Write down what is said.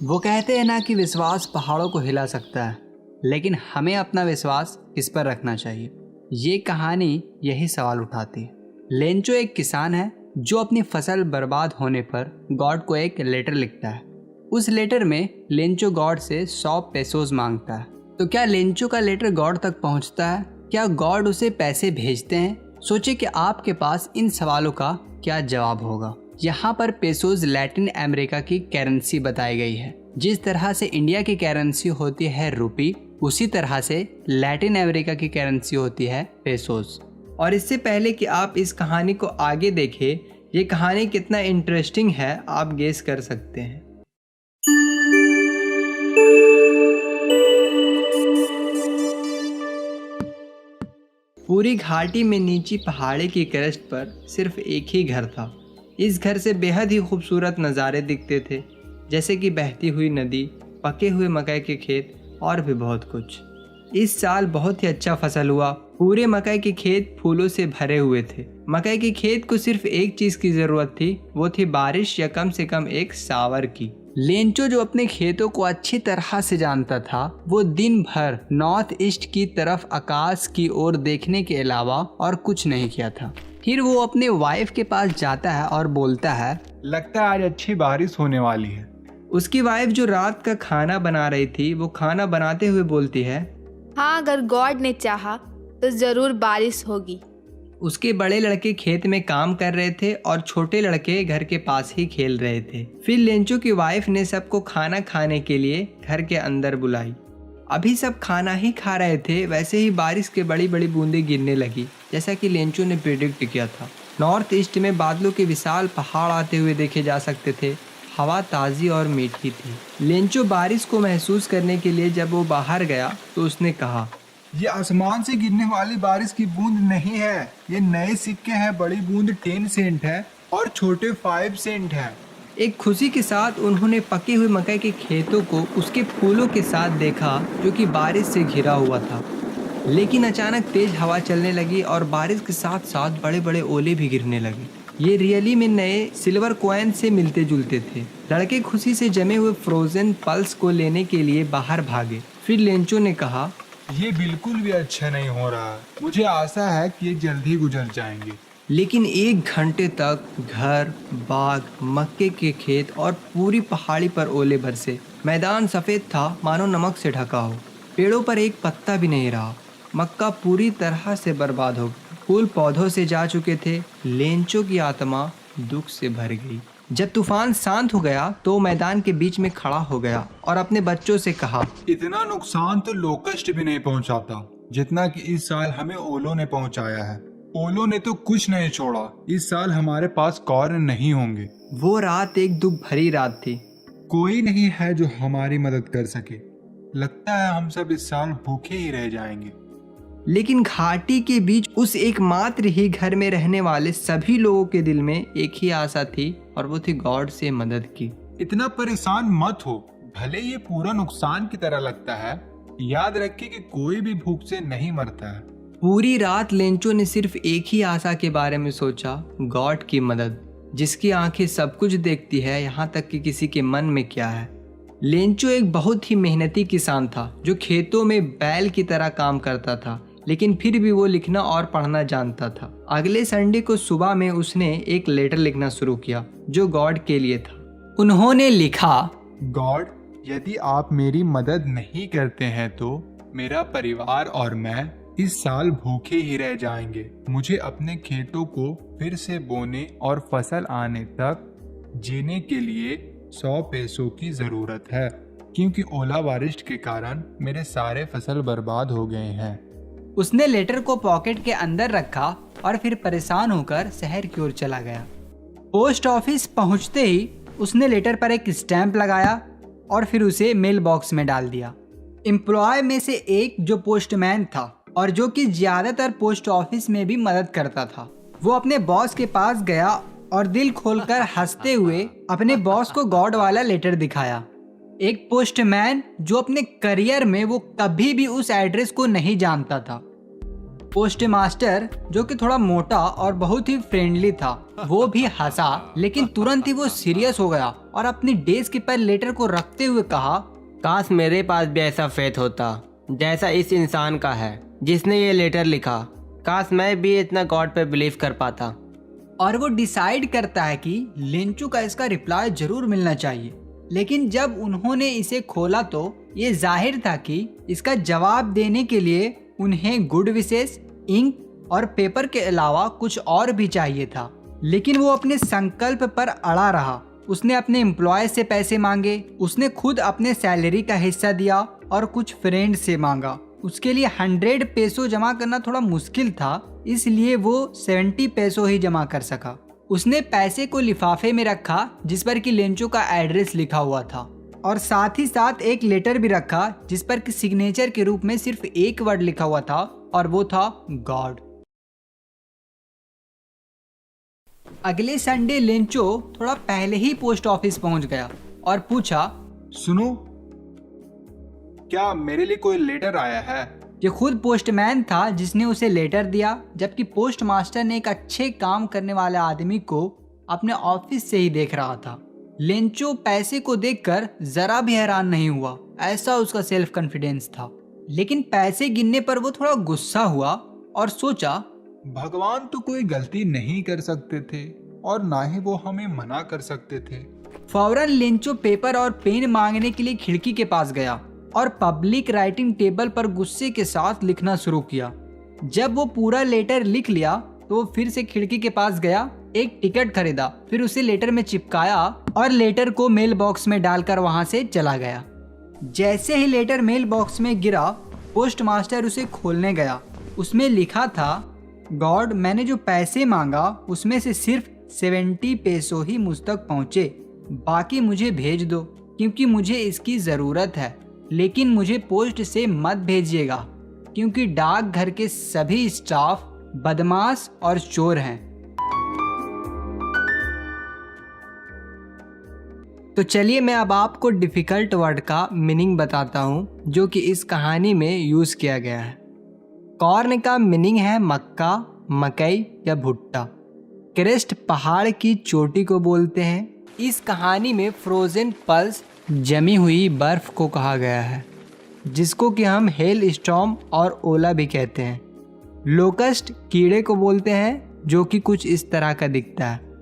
वो कहते हैं ना कि विश्वास पहाड़ों को हिला सकता है, लेकिन हमें अपना विश्वास किस पर रखना चाहिए। ये कहानी यही सवाल उठाती है। लेंचो एक किसान है जो अपनी फसल बर्बाद होने पर गॉड को एक लेटर लिखता है। उस लेटर में लेंचो गॉड से 100 पेसोस मांगता है। तो क्या लेंचो का लेटर गॉड तक पहुंचता है? क्या गॉड उसे पैसे भेजते हैं? सोचिए कि आपके पास इन सवालों का क्या जवाब होगा। यहाँ पर पेसोस लैटिन अमेरिका की करेंसी बताई गई है। जिस तरह से इंडिया की करेंसी होती है रुपी, उसी तरह से लैटिन अमेरिका की करेंसी होती है पेसोस। और इससे पहले कि आप इस कहानी को आगे देखें, ये कहानी कितना इंटरेस्टिंग है आप गेस कर सकते हैं। पूरी घाटी में नीची पहाड़ी की क्रस्ट पर सिर्फ एक ही घर था। इस घर से बेहद ही खूबसूरत नज़ारे दिखते थे, जैसे कि बहती हुई नदी, पके हुए मकई के खेत और भी बहुत कुछ। इस साल बहुत ही अच्छा फसल हुआ। पूरे मकई के खेत फूलों से भरे हुए थे। मकई के खेत को सिर्फ एक चीज़ की ज़रूरत थी, वो थी बारिश या कम से कम एक सावर की। लेंचो जो अपने खेतों को अच्छी तरह से जानता था, वो दिन भर नॉर्थ ईस्ट की तरफ आकाश की ओर देखने के अलावा और कुछ नहीं किया था। फिर वो अपने वाइफ के पास जाता है और बोलता है, लगता है आज अच्छी बारिश होने वाली है। उसकी वाइफ जो रात का खाना बना रही थी, वो खाना बनाते हुए बोलती है, हाँ, अगर गॉड ने चाहा तो जरूर बारिश होगी। उसके बड़े लड़के खेत में काम कर रहे थे और छोटे लड़के घर के पास ही खेल रहे थे। फिर लेंचो की वाइफ ने सबको खाना खाने के लिए घर के अंदर बुलाई। अभी सब खाना ही खा रहे थे, वैसे ही बारिश के बड़ी बड़ी बूंदें गिरने लगी, जैसा कि लेंचो ने प्रिडिक्ट किया था। नॉर्थ ईस्ट में बादलों के विशाल पहाड़ आते हुए देखे जा सकते थे। हवा ताज़ी और मीठी थी। लेंचो बारिश को महसूस करने के लिए जब वो बाहर गया तो उसने कहा, ये आसमान से गिरने वाली बारिश की बूंद नहीं है, ये नए सिक्के हैं। बड़ी बूंद 10 सेंट है और छोटे 5 सेंट है। एक खुशी के साथ उन्होंने पके हुए मकई के खेतों को उसके फूलों के साथ देखा, जो कि बारिश से घिरा हुआ था। लेकिन अचानक तेज हवा चलने लगी और बारिश के साथ साथ बड़े बड़े ओले भी गिरने लगे। ये रियली में नए सिल्वर कॉइन से मिलते जुलते थे। लड़के खुशी से जमे हुए फ्रोजन पल्स को लेने के लिए बाहर भागे। फिर लेंचो ने कहा, ये बिल्कुल भी अच्छा नहीं हो रहा है। मुझे आशा है कि ये जल्दी गुजर जाएंगे। लेकिन 1 घंटे तक घर, बाग, मक्के के खेत और पूरी पहाड़ी पर ओले बरसे। मैदान सफ़ेद था, मानो नमक से ढका हो। पेड़ों पर एक पत्ता भी नहीं रहा। मक्का पूरी तरह से बर्बाद हो गया। फूल पौधों से जा चुके थे। लेंचो की आत्मा दुख से भर गई। जब तूफान शांत हो गया तो मैदान के बीच में खड़ा हो गया और अपने बच्चों से कहा, इतना नुकसान तो लोकस्ट भी नहीं पहुंचाता जितना कि इस साल हमें ओलों ने पहुंचाया है। ओलों ने तो कुछ नहीं छोड़ा। इस साल हमारे पास कॉर्न नहीं होंगे। वो रात एक दुख भरी रात थी। कोई नहीं है जो हमारी मदद कर सके। लगता है हम सब इस साल भूखे ही रह जाएंगे। लेकिन घाटी के बीच उस एकमात्र ही घर में रहने वाले सभी लोगों के दिल में एक ही आशा थी, और वो थी गॉड से मदद की। इतना परेशान मत हो। भले ये पूरा नुकसान की तरह लगता है, याद रखिए कि कोई भी भूख से नहीं मरता है। पूरी रात लेंचो ने सिर्फ एक ही आशा के बारे में सोचा, गॉड की मदद, जिसकी आंखें सब कुछ देखती है, यहाँ तक कि किसी के मन में क्या है। लेंचो एक बहुत ही मेहनती किसान था जो खेतों में बैल की तरह काम करता था, लेकिन फिर भी वो लिखना और पढ़ना जानता था। अगले संडे को सुबह में उसने एक लेटर लिखना शुरू किया जो गॉड के लिए था। उन्होंने लिखा, गॉड, यदि आप मेरी मदद नहीं करते हैं तो मेरा परिवार और मैं इस साल भूखे ही रह जाएंगे। मुझे अपने खेतों को फिर से बोने और फसल आने तक जीने के लिए 100 पैसों की जरूरत है, क्योंकि ओला बारिश के कारण मेरे सारे फसल बर्बाद हो गए हैं। उसने लेटर को पॉकेट के अंदर रखा और फिर परेशान होकर शहर की ओर चला गया। पोस्ट ऑफिस पहुंचते ही उसने लेटर पर एक स्टैंप लगाया और फिर उसे मेल बॉक्स में डाल दिया। एम्प्लॉय में से एक जो पोस्टमैन था और जो कि ज़्यादातर पोस्ट ऑफिस में भी मदद करता था, वो अपने बॉस के पास गया और दिल खोलकर हंसते हुए अपने बॉस को गॉड वाला लेटर दिखाया। एक पोस्टमैन जो अपने करियर में वो कभी भी उस एड्रेस को नहीं जानता था। पोस्ट मास्टर, जो कि थोड़ा मोटा और बहुत ही फ्रेंडली था, वो भी हंसा, लेकिन तुरंत ही वो सीरियस हो गया और अपनी डेस्क पर लेटर को रखते हुए कहा, काश मेरे पास भी ऐसा फेथ होता जैसा इस इंसान का है जिसने ये लेटर लिखा। काश मैं भी इतना गॉड पे बिलीव कर पाता। और वो डिसाइड करता है कि लेंचो का इसका रिप्लाई जरूर मिलना चाहिए। लेकिन जब उन्होंने इसे खोला तो ये जाहिर था कि इसका जवाब देने के लिए उन्हें गुड विशेष, इंक और पेपर के अलावा कुछ और भी चाहिए था। लेकिन वो अपने संकल्प पर अड़ा रहा। उसने अपने एम्प्लॉय से पैसे मांगे, उसने खुद अपने सैलरी का हिस्सा दिया और कुछ फ्रेंड से मांगा। उसके लिए 100 पेसो जमा करना थोड़ा मुश्किल था, इसलिए वो 70 पेसो ही जमा कर सका। उसने पैसे को लिफाफे में रखा जिस पर कि लेंचो का एड्रेस लिखा हुआ था, और साथ ही साथ एक लेटर भी रखा जिस पर कि सिग्नेचर के रूप में सिर्फ एक वर्ड लिखा हुआ था, और वो था गॉड। अगले संडे लेंचो थोड़ा पहले ही पोस्ट ऑफिस पहुंच गया और पूछा, सुनो, क्या मेरे लिए कोई लेटर आया है? ये खुद पोस्टमैन था जिसने उसे लेटर दिया, जबकि पोस्ट मास्टर ने एक अच्छे काम करने वाले आदमी को अपने ऑफिस से ही देख रहा था। लेंचो पैसे को देखकर जरा भी हैरान नहीं हुआ, ऐसा उसका सेल्फ कॉन्फिडेंस था। लेकिन पैसे गिनने पर वो थोड़ा गुस्सा हुआ और सोचा, भगवान तो कोई गलती नहीं कर सकते थे और ना ही वो हमें मना कर सकते थे। फौरन लेंचो पेपर और पेन मांगने के लिए खिड़की के पास गया और पब्लिक राइटिंग टेबल पर गुस्से के साथ लिखना शुरू किया। जब वो पूरा लेटर लिख लिया तो वो फिर से खिड़की के पास गया, एक टिकट खरीदा, फिर उसे लेटर में चिपकाया और लेटर को मेल बॉक्स में डालकर वहां से चला गया। जैसे ही लेटर मेल बॉक्स में गिरा, पोस्ट मास्टर उसे खोलने गया। उसमें लिखा था, गॉड, मैंने जो पैसे मांगा उसमें से सिर्फ 70 पेसो ही मुझ तक पहुंचे, बाकी मुझे भेज दो क्योंकि मुझे इसकी ज़रूरत है। लेकिन मुझे पोस्ट से मत भेजिएगा क्योंकि डाकघर के सभी स्टाफ बदमाश और चोर हैं। तो चलिए मैं अब आपको डिफ़िकल्ट वर्ड का मीनिंग बताता हूँ जो कि इस कहानी में यूज़ किया गया है। कॉर्न का मीनिंग है मक्का, मकई या भुट्टा। क्रेस्ट पहाड़ की चोटी को बोलते हैं। इस कहानी में फ्रोजन पल्स, जमी हुई बर्फ को कहा गया है, जिसको कि हम हेल स्टॉर्म और ओला भी कहते हैं। लोकस्ट कीड़े को बोलते हैं जो कि कुछ इस तरह का दिखता है।